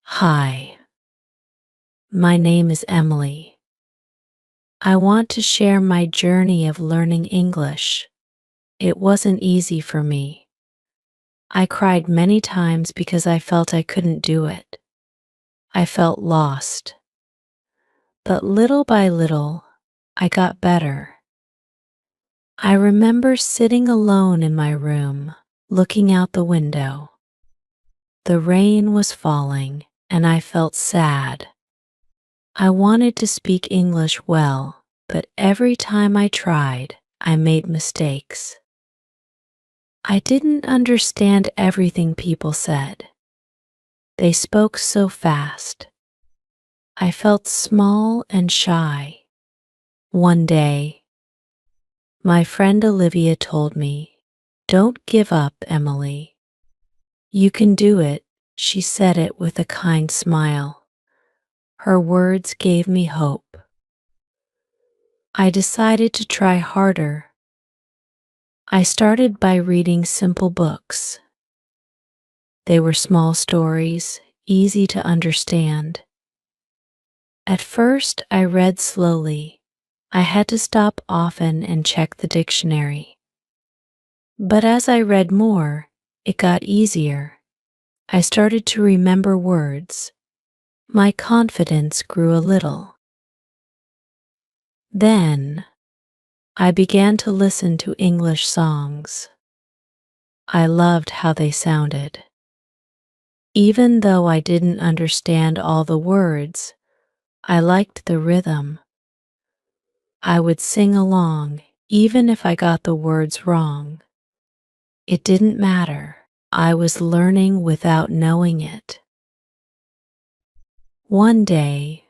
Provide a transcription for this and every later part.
Hi, my name is Emily. I want to share my journey of learning English. It wasn't easy for me. I cried many times because I felt I couldn't do it. I felt lost. But little by little, I got better. I remember sitting alone in my room, looking out the window. The rain was falling, and I felt sad. I wanted to speak English well, but every time I tried, I made mistakes. I didn't understand everything people said. They spoke so fast. I felt small and shy. One day, my friend Olivia told me, "Don't give up, Emily. You can do it." She said it with a kind smile. Her words gave me hope. I decided to try harder. I started by reading simple books. They were small stories, easy to understand. At first, I read slowly. I had to stop often and check the dictionary. But as I read more, it got easier. I started to remember words. My confidence grew a little. Then, I began to listen to English songs. I loved how they sounded. Even though I didn't understand all the words, I liked the rhythm. I would sing along, even if I got the words wrong. It didn't matter. I was learning without knowing it. One day,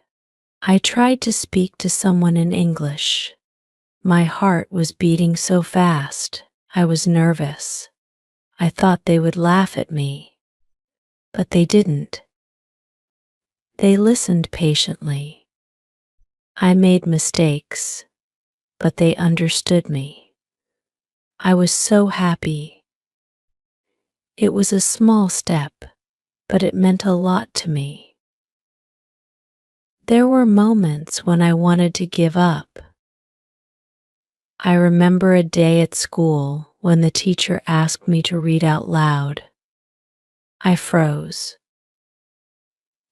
I tried to speak to someone in English. My heart was beating so fast, I was nervous. I thought they would laugh at me, but they didn't. They listened patiently. I made mistakes, but they understood me. I was so happy. It was a small step, but it meant a lot to me. There were moments when I wanted to give up. I remember a day at school when the teacher asked me to read out loud. I froze.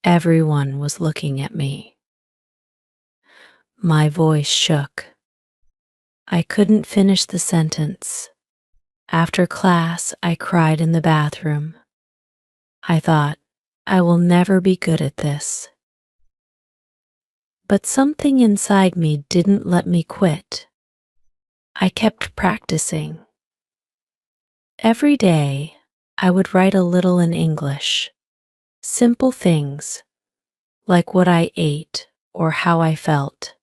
Everyone was looking at me. My voice shook. I couldn't finish the sentence. After class, I cried in the bathroom. I thought, I will never be good at this. But something inside me didn't let me quit. I kept practicing. Every day, I would write a little in English. Simple things, like what I ate or how I felt.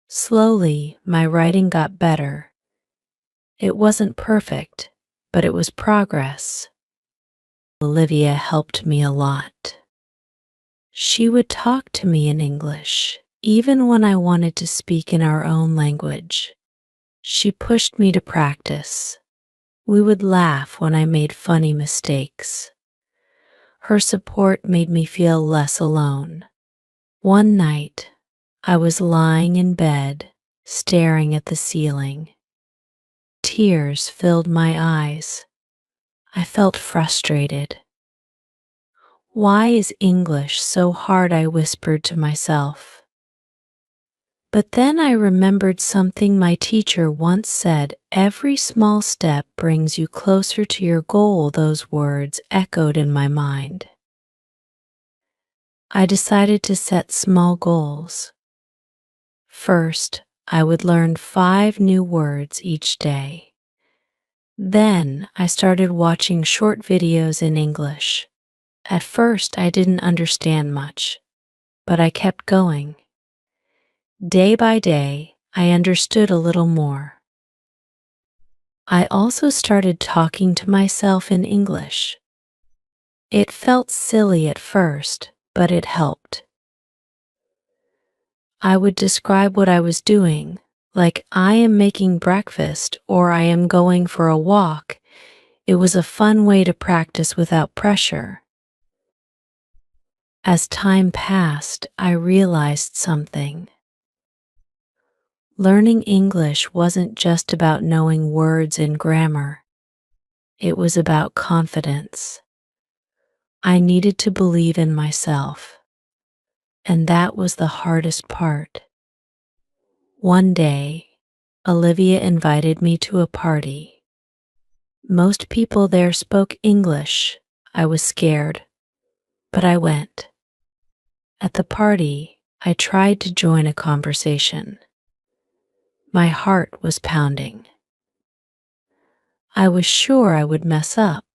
Slowly, my writing got better. It wasn't perfect, but it was progress. Olivia helped me a lot. She would talk to me in English, even when I wanted to speak in our own language. She pushed me to practice. We would laugh when I made funny mistakes. Her support made me feel less alone. One night, I was lying in bed, staring at the ceiling. Tears filled my eyes. I felt frustrated. "Why is English so hard?" I whispered to myself. But then I remembered something my teacher once said: "Every small step brings you closer to your goal." Those words echoed in my mind. I decided to set small goals. First, I would learn 5 new words each day. Then I started watching short videos in English. At first, I didn't understand much, but I kept going. Day by day, I understood a little more. I also started talking to myself in English. It felt silly at first, but it helped. I would describe what I was doing, like "I am making breakfast" or "I am going for a walk." It was a fun way to practice without pressure. As time passed, I realized something. Learning English wasn't just about knowing words and grammar. It was about confidence. I needed to believe in myself, and that was the hardest part. One day, Olivia invited me to a party. Most people there spoke English. I was scared, but I went. At the party, I tried to join a conversation. My heart was pounding. I was sure I would mess up,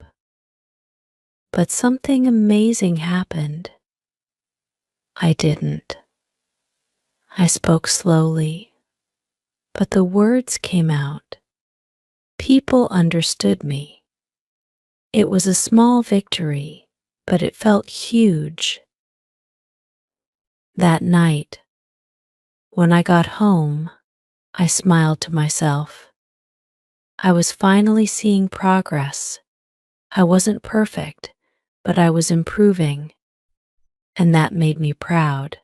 but something amazing happened. I didn't. I spoke slowly, but the words came out. People understood me. It was a small victory, but it felt huge. That night, when I got home, I smiled to myself. I was finally seeing progress. I wasn't perfect, but I was improving, and that made me proud.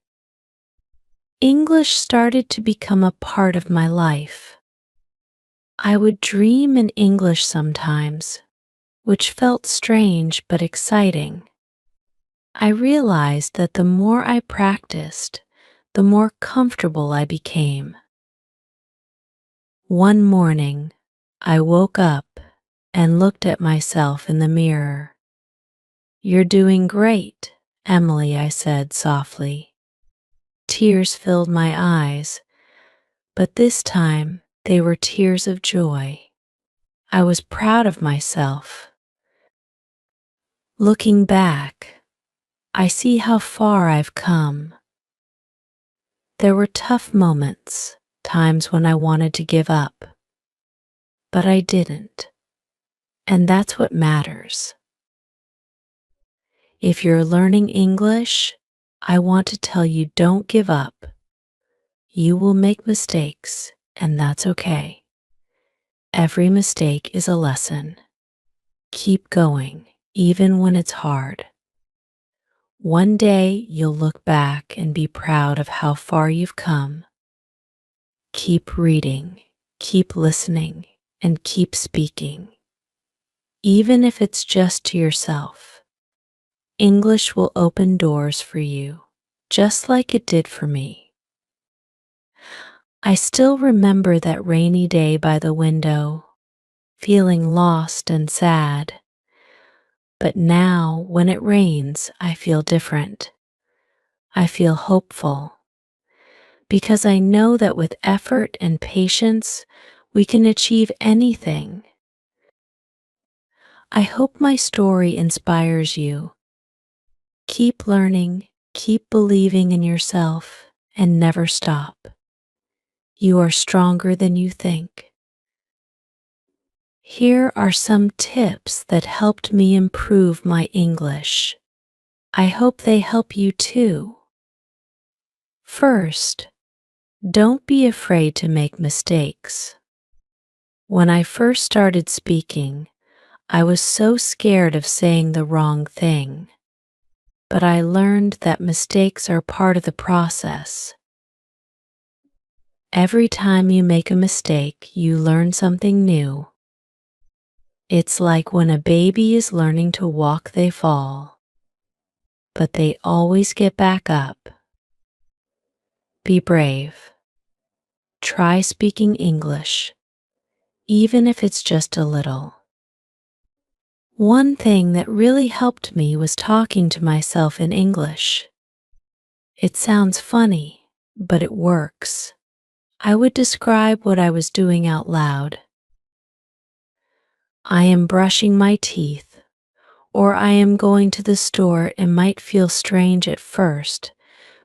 English started to become a part of my life. I would dream in English sometimes, which felt strange but exciting. I realized that the more I practiced, the more comfortable I became. One morning, I woke up and looked at myself in the mirror. "You're doing great, Emily," I said softly. Tears filled my eyes, but this time they were tears of joy. I was proud of myself. Looking back, I see how far I've come. There were tough moments, times when I wanted to give up, but I didn't, and that's what matters. If you're learning English, I want to tell you, don't give up. You will make mistakes, and that's okay. Every mistake is a lesson. Keep going, even when it's hard. One day you'll look back and be proud of how far you've come. Keep reading, keep listening, and keep speaking. Even if it's just to yourself, English will open doors for you, just like it did for me. I still remember that rainy day by the window, feeling lost and sad. But now, when it rains, I feel different. I feel hopeful, because I know that with effort and patience, we can achieve anything. I hope my story inspires you. Keep learning, keep believing in yourself, and never stop. You are stronger than you think. Here are some tips that helped me improve my English. I hope they help you too. First, don't be afraid to make mistakes. When I first started speaking, I was so scared of saying the wrong thing. But I learned that mistakes are part of the process. Every time you make a mistake, you learn something new. It's like when a baby is learning to walk, they fall, but they always get back up. Be brave. Try speaking English, even if it's just a little. One thing that really helped me was talking to myself in English. It sounds funny, but it works. I would describe what I was doing out loud. I am brushing my teeth, or I am going to the store. It might feel strange at first,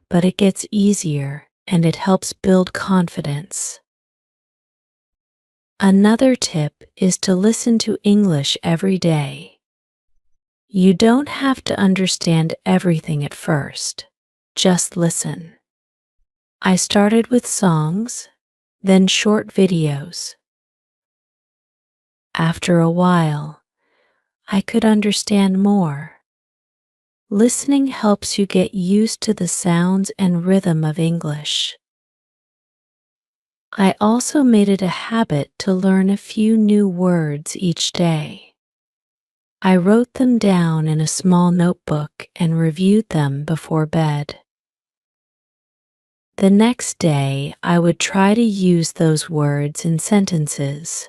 but it gets easier and it helps build confidence. Another tip is to listen to English every day. You don't have to understand everything at first. Just listen. I started with songs, then short videos. After a while, I could understand more. Listening helps you get used to the sounds and rhythm of English. I also made it a habit to learn a few new words each day. I wrote them down in a small notebook and reviewed them before bed. The next day, I would try to use those words in sentences.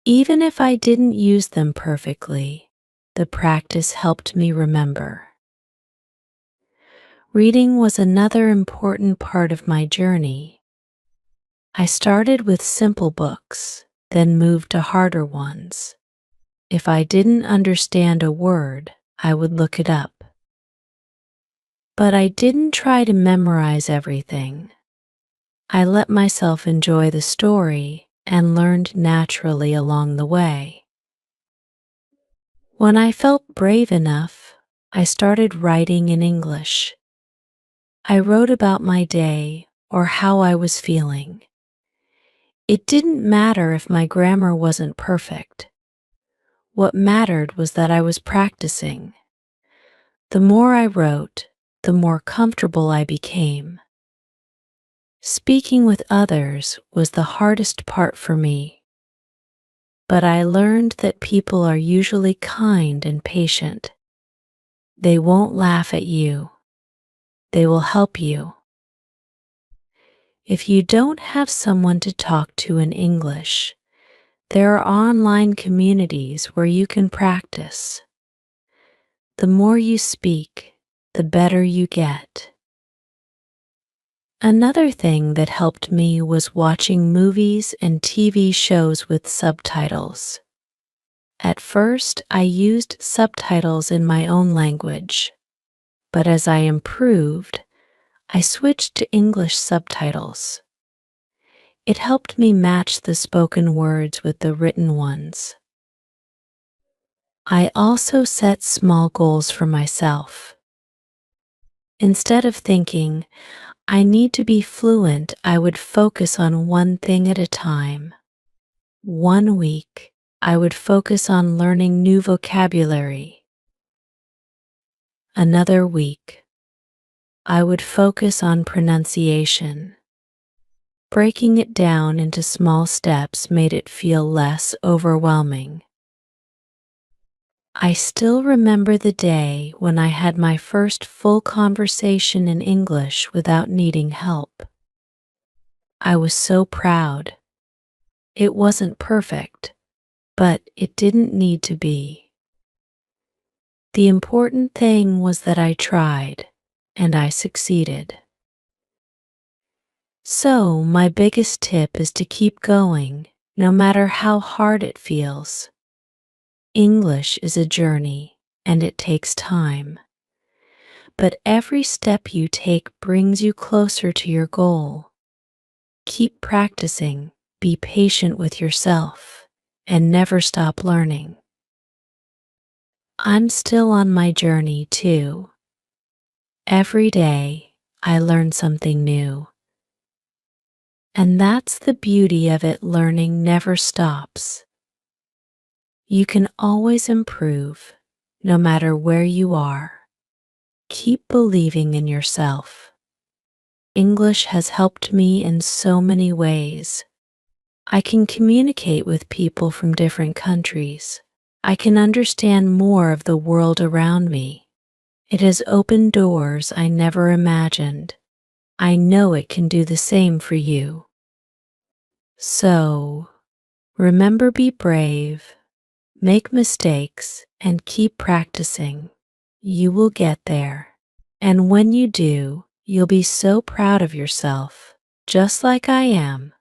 Even if I didn't use them perfectly, the practice helped me remember. Reading was another important part of my journey. I started with simple books, then moved to harder ones. If I didn't understand a word, I would look it up. But I didn't try to memorize everything. I let myself enjoy the story and learned naturally along the way. When I felt brave enough, I started writing in English. I wrote about my day or how I was feeling. It didn't matter if my grammar wasn't perfect. What mattered was that I was practicing. The more I wrote, the more comfortable I became. Speaking with others was the hardest part for me. But I learned that people are usually kind and patient. They won't laugh at you. They will help you. If you don't have someone to talk to in English, there are online communities where you can practice. The more you speak, the better you get. Another thing that helped me was watching movies and TV shows with subtitles. At first, I used subtitles in my own language, but as I improved, I switched to English subtitles. It helped me match the spoken words with the written ones. I also set small goals for myself. Instead of thinking, I need to be fluent, I would focus on one thing at a time. One week, I would focus on learning new vocabulary. Another week, I would focus on pronunciation. Breaking it down into small steps made it feel less overwhelming. I still remember the day when I had my first full conversation in English without needing help. I was so proud. It wasn't perfect, but it didn't need to be. The important thing was that I tried, and I succeeded. So, my biggest tip is to keep going, no matter how hard it feels. English is a journey, and it takes time. But every step you take brings you closer to your goal. Keep practicing, be patient with yourself, and never stop learning. I'm still on my journey too. Every day, I learn something new. And that's the beauty of it, learning never stops. You can always improve, no matter where you are. Keep believing in yourself. English has helped me in so many ways. I can communicate with people from different countries. I can understand more of the world around me. It has opened doors I never imagined. I know it can do the same for you. So, remember, be brave, make mistakes, and keep practicing. You will get there. And when you do, you'll be so proud of yourself, just like I am.